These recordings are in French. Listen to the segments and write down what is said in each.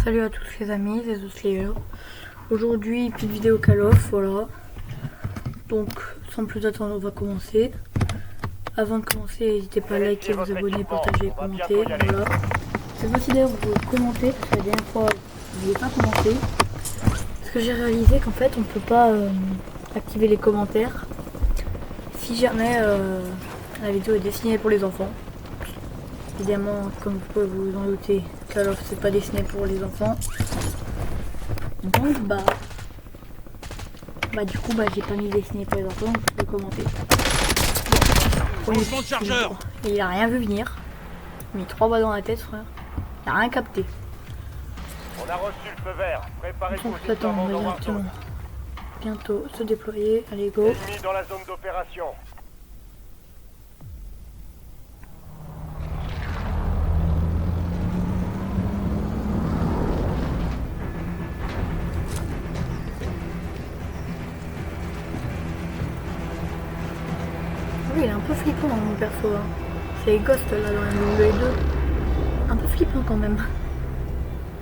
Salut à tous les amis, c'est The Slayer. Aujourd'hui, petite vidéo Call of, voilà. Donc, sans plus attendre, on va commencer. Avant de commencer, n'hésitez pas à liker, vous abonner, partager, commenter, voilà. C'est aussi d'ailleurs vous pouvez commenter, parce que la dernière fois, je n'ai pas commenté. Parce que j'ai réalisé qu'en fait, on ne peut pas activer les commentaires si jamais la vidéo est destinée pour les enfants. Évidemment, comme vous pouvez vous en douter, Call of c'est pas destiné pour les enfants. Donc du coup j'ai pas mis dessiné pour les enfants, donc je peux commenter. Changement de chargeur. Et il a rien vu venir. Il a mis 3 balles dans la tête, frère. Il a rien capté. On a reçu le feu vert. Préparez-vous Donc au attends, on déploiement va dans directement Warzone. bientôt se déployer. Allez go. Ennemi dans la zone d'opération. Oui, il est un peu flippant dans mon perso. Hein. C'est Ghost là dans les deux. Un peu flippant quand même.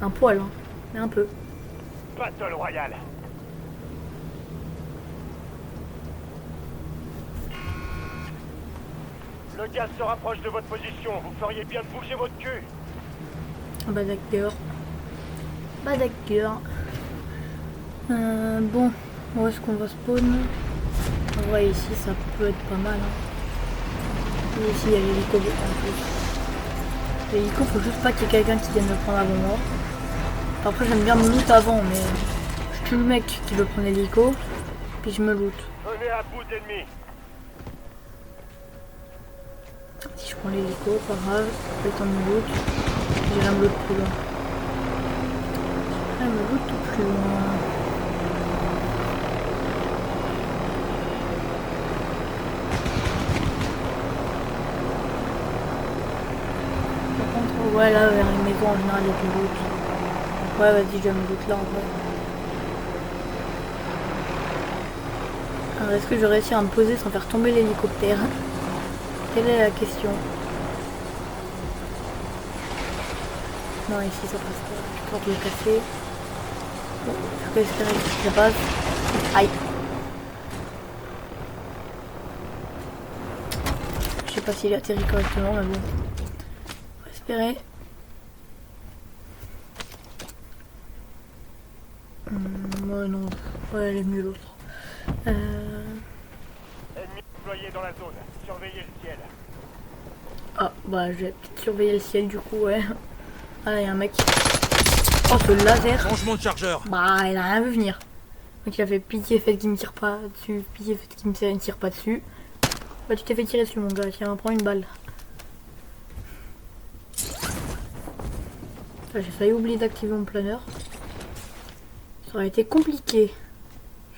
Un poil, hein. Mais un peu. Battle Royale. Le gaz se rapproche de votre position. Vous feriez bien de bouger votre cul. Bah d'accord. Bah d'accord. Bon, où est-ce qu'on va spawn? En vrai ici ça peut être pas mal. Hein. Et ici il y a l'hélico en plus. L'hélico faut juste pas qu'il y ait quelqu'un qui vienne me prendre avant moi. Après j'aime bien me loot avant mais je tue le mec qui veut prendre l'hélico. Puis je me loot. Venez à bout d'ennemis. Si je prends l'hélico, pas grave, le temps de me loot. J'irai me loot plus loin. J'irai me loot plus loin. Ouais, là, vers les maisons en général, il y a du loot. Ouais, vas-y, je vais me loot là en vrai. Alors, est-ce que je vais réussir à me poser sans faire tomber l'hélicoptère? Quelle est la question? Non, ici ça passe pas. Je porte le casser. Bon, je peux espérer que ça passe. Aïe! Je sais pas s'il atterrit correctement, mais bon. On va espérer. Ouais, non. Ouais, elle est mieux l'autre. Ennemis déployés dans la zone. Surveillez le ciel. Ah, bah, je vais peut-être surveiller le ciel du coup, ouais. Ah, là, il y a un mec. Oh, ce laser! Changement de chargeur. Bah, il a rien vu venir. Donc, il a fait pitié, fait qu'il me tire pas dessus. Pitié, fait qu'il me tire pas dessus. Bah, tu t'es fait tirer dessus, mon gars. Tiens, prends une balle. J'ai failli oublier d'activer mon planeur. Ça aurait été compliqué.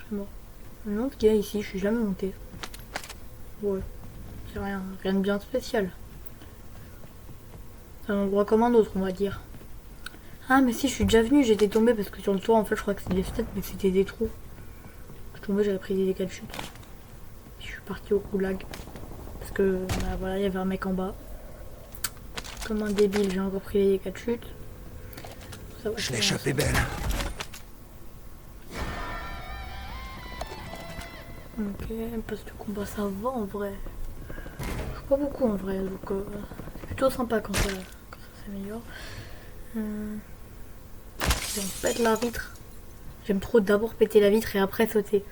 Vraiment. Non, ce qu'il y a ici, je suis jamais monté. Ouais. C'est rien de bien spécial. C'est un endroit comme un autre, on va dire. Ah, mais si, je suis déjà venu, j'étais tombé parce que sur le toit, en fait, je crois que c'était des fenêtres, mais c'était des trous. Je suis tombé, j'avais pris des dégâts de chute. Puis je suis parti au goulag. Parce que, bah, voilà, il y avait un mec en bas. Comme un débile, j'ai encore pris les dégâts de chute. Ça va, Je l'ai échappé belle. Ok, parce que le combat ça va en vrai. Je joue pas beaucoup en vrai, donc c'est plutôt sympa quand ça s'améliore. On pète la vitre. J'aime trop d'abord péter la vitre et après sauter.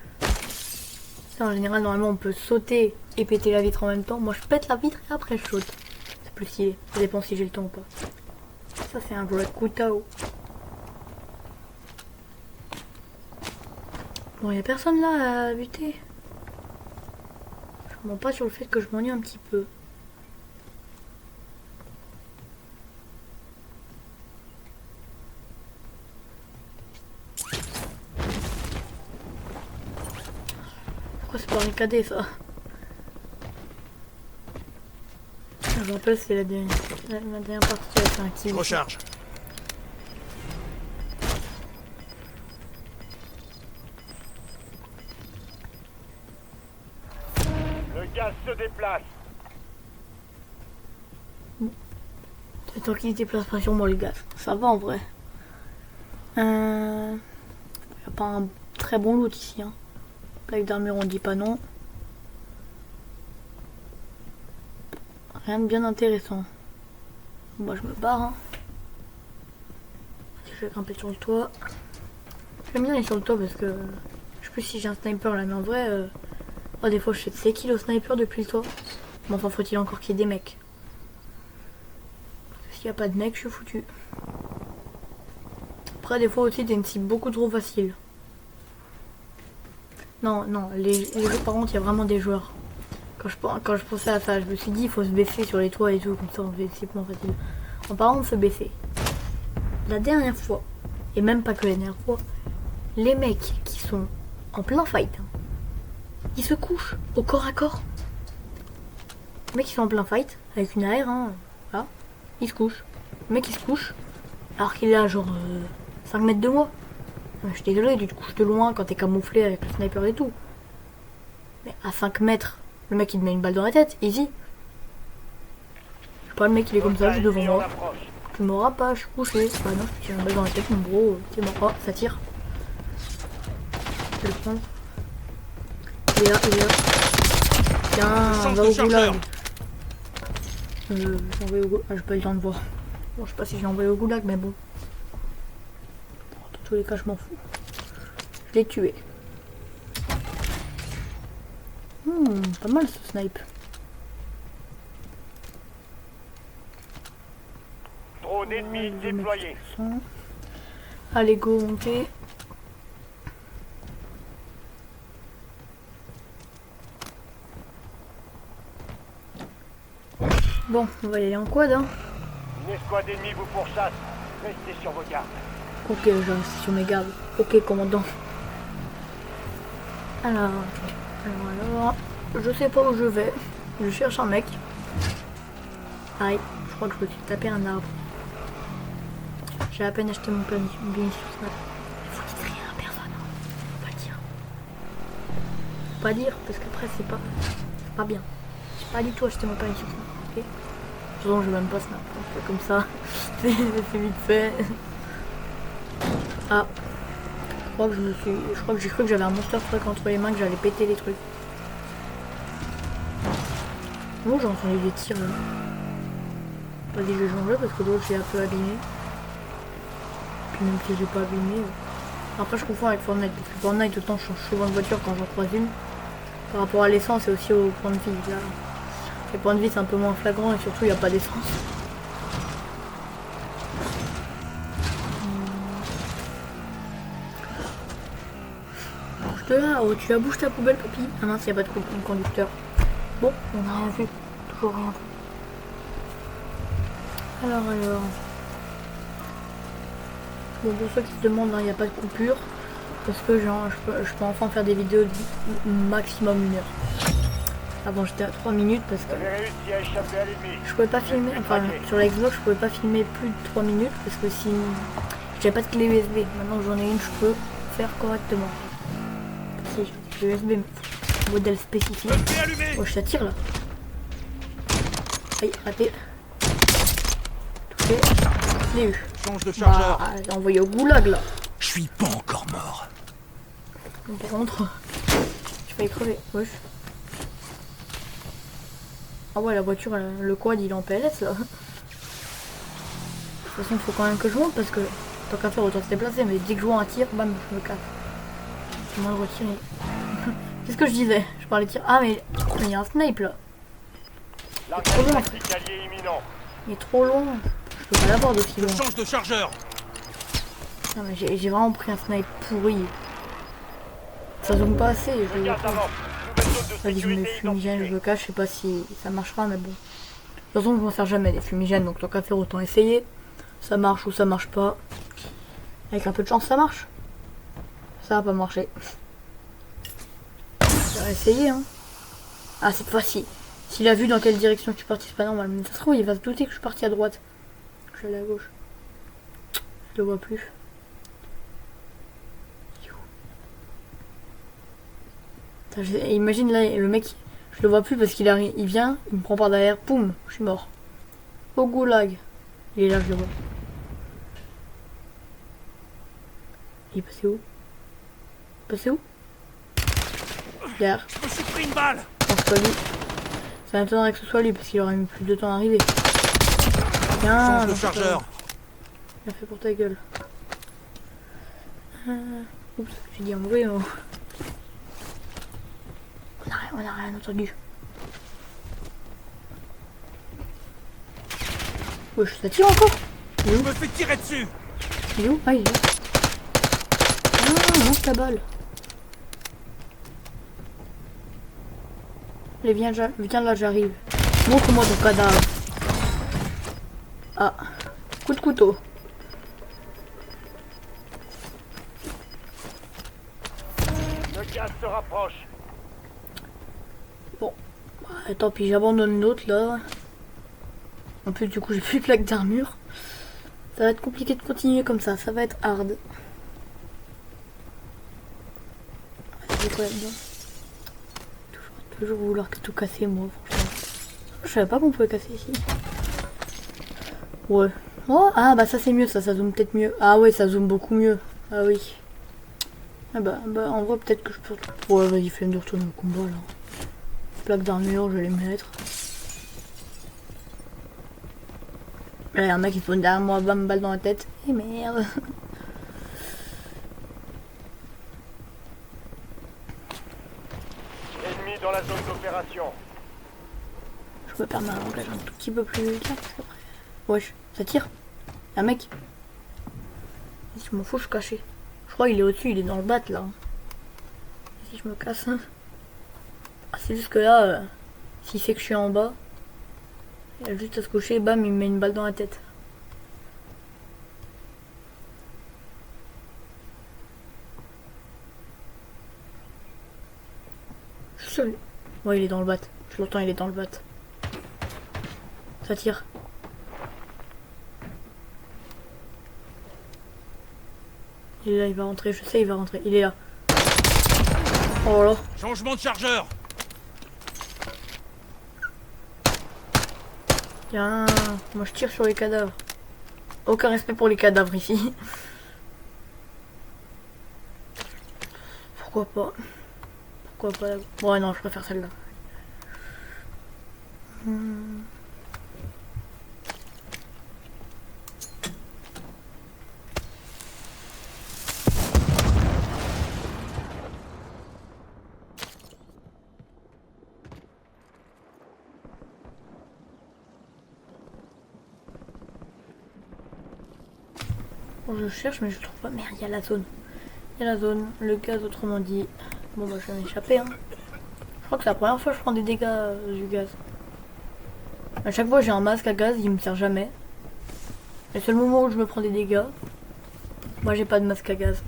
Ça, en général, normalement on peut sauter et péter la vitre en même temps. Moi je pète la vitre et après je saute. C'est plus stylé. Ça dépend si j'ai le temps ou pas. Ça c'est un vrai coup Tao. Bon, y a personne là à buter. Je mens pas sur le fait que je m'ennuie un petit peu. Pourquoi c'est pas barricadé ça? Je me rappelle c'est la dernière partie avec un kill. Je recharge. Le gaz se déplace. C'est toi qui se déplace pas sur moi le gars. Ça va en vrai. Il n'y a pas un très bon loot ici. Hein. Plaque d'armure, on dit pas non. Rien de bien intéressant. Moi, je me barre. Hein. Je vais grimper sur le toit. J'aime bien aller sur le toit parce que je sais plus si j'ai un sniper là, mais en vrai, des fois je sais c'est qui le sniper depuis le toit. Mais enfin, faut-il encore qu'il y ait des mecs. S'il n'y a pas de mecs, je suis foutu. Après, des fois aussi, t'as une cible beaucoup trop facile. Non, les jeux par contre, il y a vraiment des joueurs. Quand je pensais à ça, je me suis dit, il faut se baisser sur les toits et tout, comme ça, c'est plus facile. En parlant de se baisser, la dernière fois, et même pas que la dernière fois, les mecs qui sont en plein fight, hein, ils se couchent au corps à corps. Les mecs qui sont en plein fight, avec une AR, hein, voilà, ils se couchent. Le mec il se couche, alors qu'il est à genre 5 mètres de moi. Je suis désolé, tu te couches de loin quand t'es camouflé avec le sniper et tout. Mais à 5 mètres, le mec il te met une balle dans la tête, easy. Je sais pas, le mec il est comme ça, juste devant moi. Tu m'auras pas, je suis couché. Bah non, je te tire une balle dans la tête, mon bro, c'est mort. Oh, ça tire. Je vais le prendre. Il est là. Tiens, on va au goulag. J'ai envoyé au goulag. Ah, j'ai pas eu le temps de voir. Bon, je sais pas si j'ai envoyé au goulag, mais bon. Dans tous les cas, je m'en fous. Je l'ai tué. Pas mal ce snipe. Drone ennemi déployé. Allez, go, montez. Bon, on va y aller en quad, hein. Une escouade ennemie vous pourchasse. Restez sur vos gardes. Ok, je reste sur mes gardes. Ok, commandant. Alors, je sais pas où je vais. Je cherche un mec. Aïe, je crois que je me suis tapé un arbre. J'ai à peine acheté mon permis sur Snap. Il faut qu'il rien à personne. Hein. Faut pas le dire. Faut pas dire parce qu'après c'est pas bien. J'ai pas du tout acheté mon permis sur Snap. Ok. De toute façon, je vais même pas Snap. Donc, comme ça, c'est vite fait. Ah. Je crois que j'ai cru que j'avais un monster truck entre les mains, que j'allais péter les trucs. Bon, j'ai entendu des tirs. Pas dit que j'ai changé parce que l'autre j'ai un peu abîmé. Puis même si j'ai pas abîmé. Après je confonds avec Fortnite parce que Fortnite autant je change souvent de voiture quand j'en croise une. Par rapport à l'essence et aussi au point de vie. Là, les points de vie c'est un peu moins flagrant et surtout il n'y a pas d'essence. Bouge-te là, oh, tu la bouges ta poubelle papy. Ah mince, il n'y a pas de conducteur. Bon, on n'a rien vu. Toujours rien vu. Alors. Bon, pour ceux qui se demandent, il n'y a pas de coupure. Parce que genre, je peux enfin faire des vidéos de maximum 1 heure. Avant j'étais à 3 minutes parce que je pouvais pas filmer, enfin sur la Xbox je pouvais pas filmer plus de 3 minutes parce que si j'avais pas de clé USB. Maintenant que j'en ai une, je peux faire correctement. Si j'ai USB, mais modèle spécifique. Oh, je t'attire là. Aïe, raté. Touché. Je l'ai eu. Change de chargeur. Bah, j'ai envoyé au goulag là. Je suis pas encore mort. Donc, par contre, je vais crever. Wesh. Ah ouais, la voiture, le quad il est en PLS là. De toute façon, il faut quand même que je monte parce que tant qu'à faire, autant se déplacer. Mais dès que je vois un tir, bam, je me casse. Je vais me retirer. Qu'est-ce que je disais? Je parlais de tir. Ah, mais il y a un snipe là. Il est trop long. Il est trop long. Je peux pas l'avoir d'aussi long. Change de chargeur. Non, mais j'ai vraiment pris un snipe pourri. Ça zoome pas assez. Vas-y, je mets des fumigènes, je le cache, je sais pas si ça marchera, mais bon. De toute façon, je m'en sers jamais des fumigènes, donc tant qu'à faire, autant essayer. Ça marche ou ça marche pas. Avec un peu de chance, ça marche. Ça va pas marcher. Je vais essayer, hein. Ah, cette fois-ci. S'il a vu dans quelle direction je suis parti, c'est pas normal. Mais ça se trouve, il va se douter que je suis parti à droite. Je suis allé à gauche. Je le vois plus. Imagine là, le mec, je le vois plus parce qu'il arrive, il vient, il me prend par derrière, poum, je suis mort. Au goulag. Il est là, je le vois. Il est passé où? Passé où? Derrière. Je me suis pris une balle. Non, c'est pas lui. Ça m'étonnerait que ce soit lui parce qu'il aurait mis plus de temps à arriver. Tiens, Change de non, c'est pas chargeur. vrai. Il a fait pour ta gueule. Oups, j'ai dit un mauvais mot. On a rien entendu. Wesh, ça tire encore? Il est Je où? me fais tirer dessus. Il est où? Ah, il est là. Ah, monte la balle. Allez, viens là, j'arrive. Montre-moi ton cadavre. Ah, coup de couteau. Le gaz se rapproche. Bon, bah, tant pis, j'abandonne l'autre là. En plus, du coup, j'ai plus de plaque d'armure. Ça va être compliqué de continuer comme ça va être hard. C'est quoi là-dedans? Toujours vouloir tout casser, moi, franchement. Je savais pas qu'on pouvait casser ici. Ouais. Oh, ah bah ça c'est mieux, ça zoome peut-être mieux. Ah ouais, ça zoome beaucoup mieux. Ah oui. Ah bah en vrai peut-être que je peux... Ouais, vas-y, flemme de retourner au combat là. Plaque d'armure, je vais les mettre. Là, y a un mec qui spawn derrière moi, bam, balle dans la tête. Et merde. Ennemi dans la zone d'opération. Je me permets un langage un tout petit peu plus clair parce qu'après... Wesh, ça tire. Y'a un mec. Si je m'en fous, je suis caché. Je crois qu'il est au-dessus, il est dans le bat là. Si je me casse. Ah, c'est juste que là, s'il sait que je suis en bas, il a juste à se coucher, bam, il me met une balle dans la tête. Je suis seul. Ouais, il est dans le bat. Je l'entends, il est dans le bat. Ça tire. Il est là, il va rentrer, je sais, il va rentrer. Il est là. Oh là. Changement de chargeur. Tiens, moi je tire sur les cadavres. Aucun respect pour les cadavres ici. Pourquoi pas? Pourquoi pas? Ouais, non, je préfère celle-là. Bon, je cherche, mais je trouve pas. Merde, il y a la zone. Il y a la zone, le gaz, autrement dit. Bon, bah, je vais m'échapper. Hein. Je crois que c'est la première fois que je prends des dégâts du gaz. À chaque fois, j'ai un masque à gaz, il me sert jamais. Le seul moment où je me prends des dégâts, moi, j'ai pas de masque à gaz.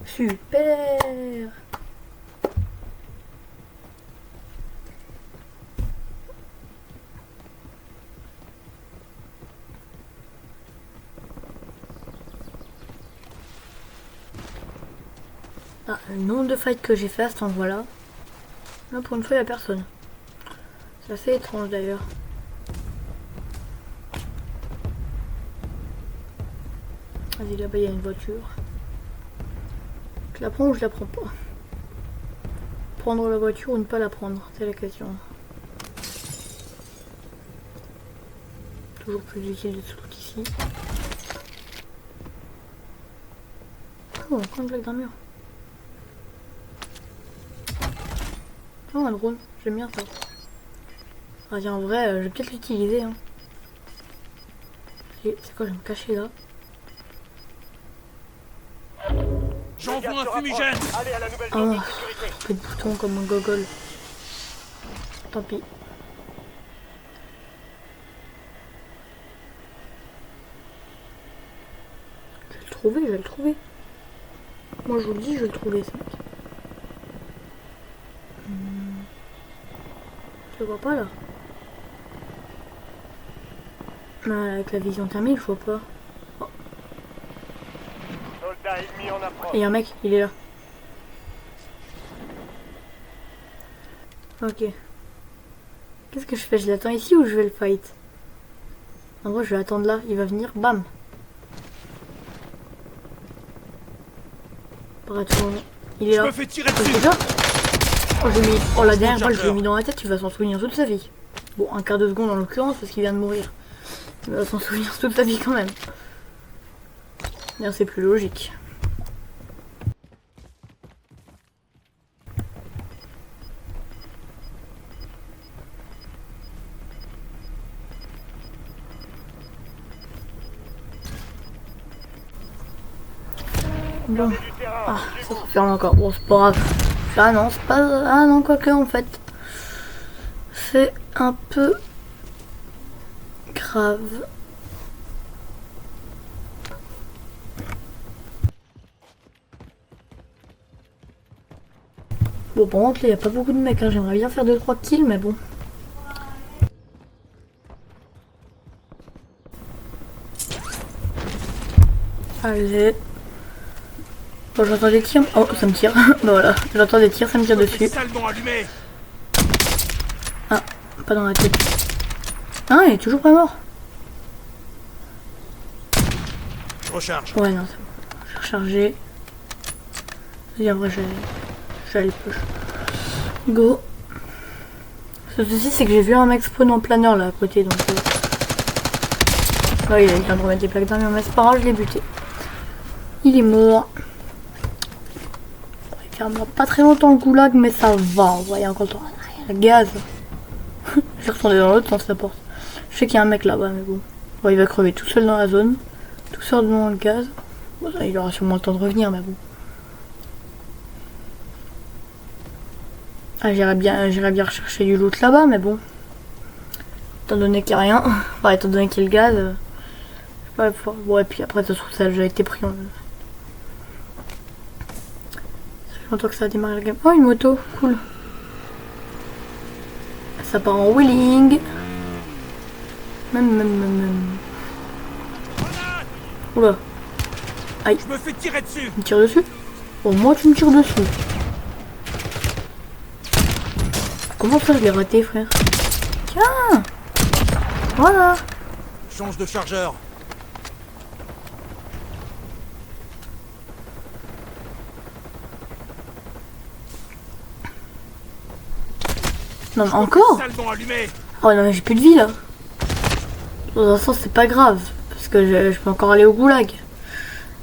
Super! Ah, le nombre de fights que j'ai fait à cet endroit-là. Là, pour une fois, il n'y a personne. C'est assez étrange d'ailleurs. Vas-y, là-bas, il y a une voiture. Je la prends ou je la prends pas? Prendre la voiture ou ne pas la prendre? C'est la question. Toujours plus utile de ce loot ici. Oh, encore une plaque d'armure. Oh, un drone, j'aime bien ça. Ah tiens, en vrai, je vais peut-être l'utiliser. Hein. C'est quoi, je vais me cacher là. J'envoie un fumigène. Allez à la nouvelle Oh, zone de sécurité. peu de boutons comme un gogol. Tant pis. Je vais le trouver, je vais le trouver. Moi je vous le dis, je vais le trouver ce mec. Je le vois pas là. Avec la vision thermique, je vois pas. Soldat ennemi en approche. Et il y a un mec, il est là. Ok. Qu'est-ce que je fais? Je l'attends ici ou je vais le fight? En vrai, je vais attendre là. Il va venir, bam. Arrête, il est Je là. me fais tirer Oh, dessus. c'est ça. Oh, la dernière fois, je l'ai mis dans la tête, il va s'en souvenir toute sa vie. Bon, un quart de seconde en l'occurrence, parce qu'il vient de mourir. Il va s'en souvenir toute sa vie quand même. Bien, c'est plus logique. Bon. Ah, ça se ferme encore. Bon, c'est pas grave. Ah non, c'est pas... Ah non, quoique, en fait. C'est un peu... grave. Bon, par contre, il n'y a pas beaucoup de mecs. Hein. J'aimerais bien faire 2-3 kills, mais bon. Allez. Bon, j'entends des tirs. Oh, ça me tire. Bah voilà, j'entends des tirs, ça me tire dessus. Salement allumé. Ah, pas dans la tête. Ah, il est toujours pas mort. Je recharge. Ouais, non, c'est bon. J'ai rechargé. Et après, j'ai le push. Go. Ce souci, c'est que j'ai vu un mec spawn en planeur là à côté, donc. Ouais, il vient de remettre des plaques d'armure, mais c'est pas grave, je l'ai buté. Il est mort. Il fermera pas très longtemps le goulag, mais ça va. On voit, il y a encore le temps. Il y a le gaz. Je vais retourner dans l'autre sens la porte. Je sais qu'il y a un mec là-bas, mais bon. Ouais, il va crever tout seul dans la zone. Tout seul dans le gaz. Bon, ça, il aura sûrement le temps de revenir, mais bon. Ah, j'irais bien rechercher du loot là-bas, mais bon. Étant donné qu'il n'y a rien. Enfin, étant donné qu'il y a le gaz. Ouais, et puis après, ça se trouve, ça a déjà été pris. Ça fait longtemps que ça a démarré le game. Oh, une moto, cool. Ça part en wheeling. Même. Oula. Aïe. Je me fais tirer dessus. Tu me tires dessus? Bon, moi, tu me tires dessus. Comment ça, je l'ai raté, frère? Tiens. Voilà. Change de chargeur. Non, mais encore? Salement allumé. Oh non, mais j'ai plus de vie là. Dans un sens, c'est pas grave. Parce que je peux encore aller au goulag.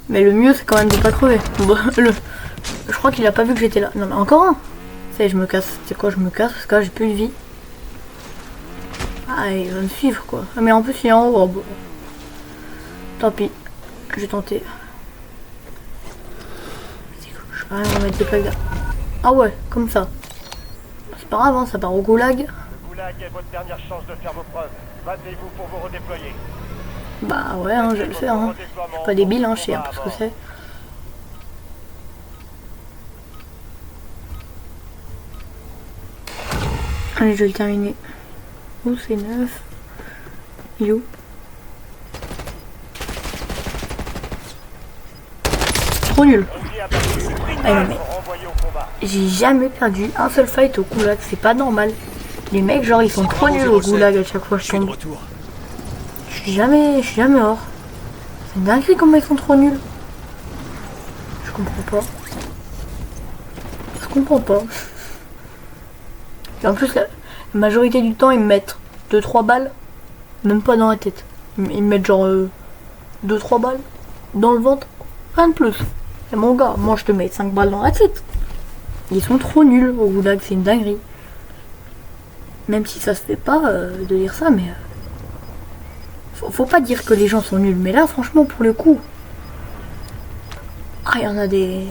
Mais le mieux, c'est quand même de pas crever. Bon, je crois qu'il a pas vu que j'étais là. Non, mais encore un. Ça y est, je me casse. C'est quoi, je me casse parce que là, j'ai plus de vie. Ah, il va me suivre quoi. Ah, mais en plus, il est en haut. Oh, bon. Tant pis. Je vais tenter. Je vais rien remettre des plaques là. Ah ouais, comme ça. C'est pas grave, hein, ça part au goulag. Le goulag est votre dernière chance de faire vos preuves. Battez-vous pour vous redéployer. Bah ouais, hein, je vais le faire. Hein. Je suis pas débile, hein, je sais un peu ce que c'est. Allez, je vais le terminer. Où c'est 9? Il est où? Trop nul. Ah non, mais j'ai jamais perdu un seul fight au goulag, c'est pas normal. Les mecs, genre, ils sont trop nuls au goulag à chaque fois que je tombe. Je suis jamais hors. C'est une dinguerie comment ils sont trop nuls. Je comprends pas. Et en plus, la majorité du temps, ils me mettent 2-3 balles, même pas dans la tête. Ils me mettent genre 2-3 balles dans le ventre, rien de plus. Et mon gars, moi je te mets 5 balles dans la tête. Ils sont trop nuls au goulag, c'est une dinguerie. Même si ça se fait pas de dire ça, mais faut pas dire que les gens sont nuls. Mais là, franchement, pour le coup, il y en a des...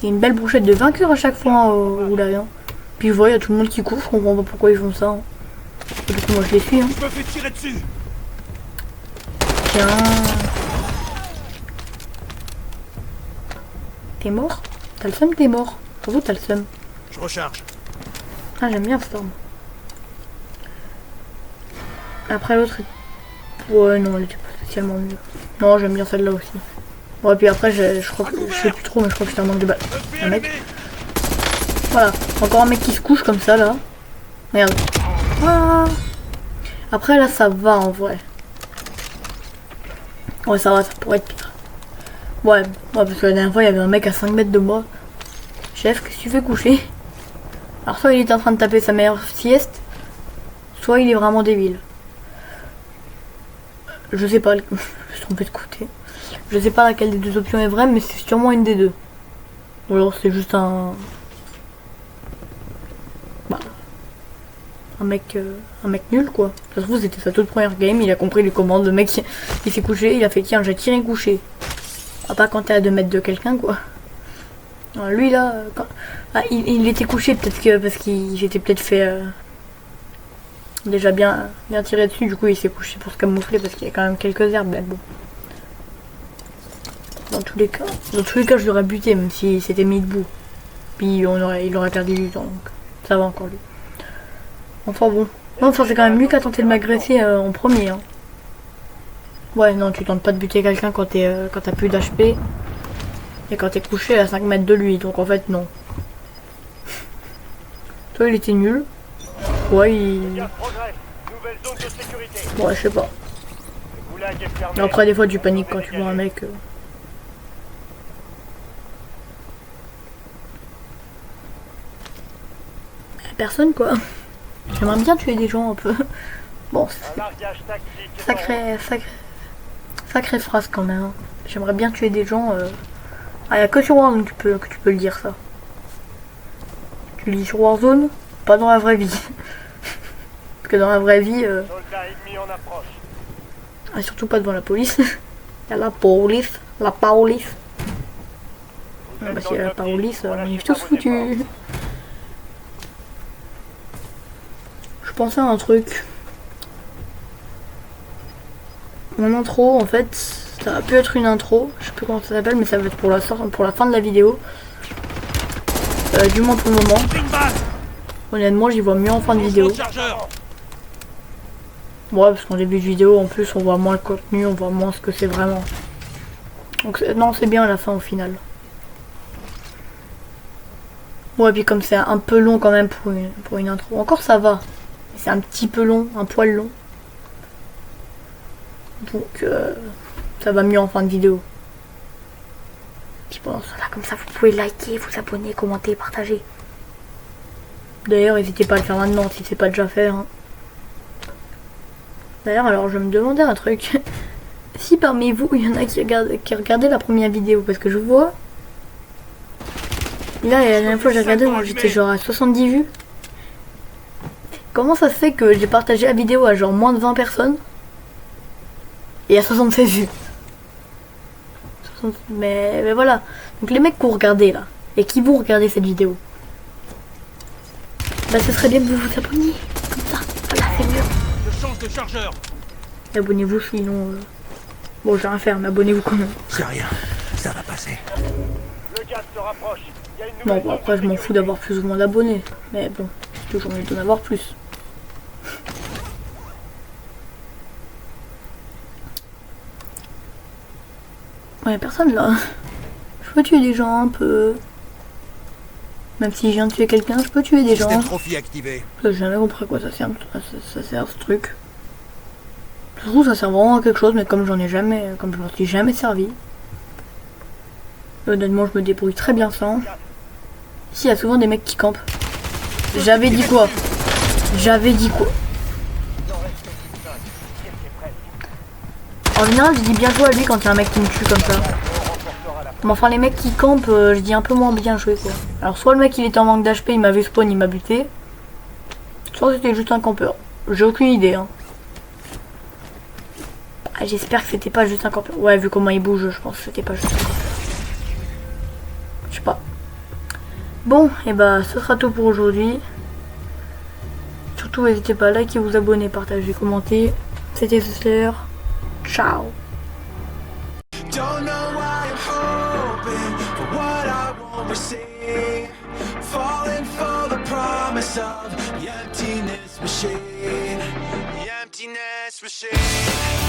Il y a une belle brochette de vainqueurs à chaque fois au goulag. Hein. Puis je vois, il y a tout le monde qui court, je comprends pas pourquoi ils font ça. Hein. Et du coup, moi je les suis. Hein. Je me fais tirer dessus. Tiens. T'es mort? T'as le seum, t'es mort. Surtout, t'as le seum. Je recharge. Ah, j'aime bien cette arme. Après l'autre. Ouais, non, elle était pas spécialement mieux. Non, j'aime bien celle-là aussi. Ouais, puis après, je crois que. Je sais plus trop, mais je crois que c'était un manque de balles. Un mec. Voilà, encore un mec qui se couche comme ça là. Regarde. Ah. Après là ça va en vrai. Ouais ça va, ça pourrait être pire. Ouais, parce que la dernière fois, il y avait un mec à 5 mètres de moi. Chef, qu'est-ce que tu fais coucher? Alors soit il est en train de taper sa meilleure sieste, soit il est vraiment débile. Je sais pas, je me suis trompé de côté. Je sais pas laquelle des deux options est vraie, mais c'est sûrement une des deux. Ou alors c'est juste un... Bah, un mec nul quoi. Ça se trouve c'était sa toute première game, il a compris les commandes, le mec il s'est couché, il a fait tiens j'ai tiré couché. Ah, pas quand t'es à 2 mètres de quelqu'un quoi. Alors, lui là, il était couché peut-être que parce qu'il s'était peut-être fait déjà bien tiré dessus, du coup il s'est couché pour se camoufler parce qu'il y a quand même quelques herbes, mais bon. Dans tous les cas je l'aurais buté même s'il s'était mis debout. Puis il aurait perdu du temps, donc ça va encore lui. Enfin bon. Non, enfin c'est quand même lui qui a tenté de m'agresser en premier. Hein. Ouais, non, tu tentes pas de buter quelqu'un quand t'as plus d'HP. Et quand t'es couché à 5 mètres de lui, donc en fait non. Toi il était nul. Ouais, ouais, je sais pas. Après des fois tu paniques quand tu vois un mec... Personne quoi. J'aimerais bien tuer des gens un peu. Bon, sacrée phrase quand même. Hein. J'aimerais bien tuer des gens. Ah, y a que sur Warzone que tu peux le dire ça. Tu le dis sur Warzone, pas dans la vraie vie. Parce que dans la vraie vie. Ah, surtout pas devant la police. Il y a la police. La police. Ah, bah, s'il y a la police, on est tous foutus. Je pensais à un truc. Mon intro, en fait, ça va pu être une intro. Je sais plus comment ça s'appelle, mais ça va être pour la fin de la vidéo. Du moins pour le moment. Honnêtement, j'y vois mieux en fin de vidéo. Ouais, parce qu'en début de vidéo, en plus, on voit moins le contenu, on voit moins ce que c'est vraiment. Donc non, c'est bien à la fin au final. Ouais, puis comme c'est un peu long quand même pour une intro. Encore ça va. C'est un petit peu long, un poil long. Donc ça va mieux en fin de vidéo. Puis pendant ce temps-là, comme ça, vous pouvez liker, vous abonner, commenter, partager. D'ailleurs, n'hésitez pas à le faire maintenant si c'est pas déjà fait. Hein. D'ailleurs, alors je me demandais un truc. Si parmi vous, il y en a qui regardaient la première vidéo, parce que je vois... Là, la dernière fois que j'ai regardé, moi j'étais genre à 70 vues. Comment ça se fait que j'ai partagé la vidéo à genre moins de 20 personnes et à 76 vues? Mais voilà. Donc les mecs qui ont regardé là, et qui vont regarder cette vidéo, bah ce serait bien que vous vous abonniez. Comme ça, voilà, c'est mieux. Je change de chargeur. Abonnez-vous sinon... Bon, j'ai rien à faire, mais abonnez-vous quand même. C'est rien, ça va passer. Le gaz se rapproche. Il y a une Bon, nouvelle après je m'en fous d'avoir plus ou moins d'abonnés. Mais bon, c'est toujours mieux d'en avoir plus. Ouais, personne là. Je peux tuer des gens un peu. Même si je viens de tuer quelqu'un, je peux tuer des gens. Système trophy activé. J'ai jamais compris à quoi ça sert, ça sert ce truc. Je trouve ça sert vraiment à quelque chose, mais comme je m'en suis jamais servi. Honnêtement, je me débrouille très bien sans. Si, il y a souvent des mecs qui campent. J'avais dit quoi? En général, je dis bien joué à lui quand il y a un mec qui me tue comme ça. Mais enfin, les mecs qui campent, je dis un peu moins bien joué quoi. Alors, soit le mec il était en manque d'HP, il m'avait spawn, il m'a buté. Soit c'était juste un campeur. J'ai aucune idée. Hein. Ah, j'espère que c'était pas juste un campeur. Ouais, vu comment il bouge, je pense que c'était pas juste un campeur. Je sais pas. Bon, et bah, ce sera tout pour aujourd'hui. Surtout, n'hésitez pas à liker, vous abonner, partager, commenter. C'était Zussler. Ciao. Don't know why I'm hoping for what I won't receive. Falling for the promise of the emptiness machine. The emptiness machine.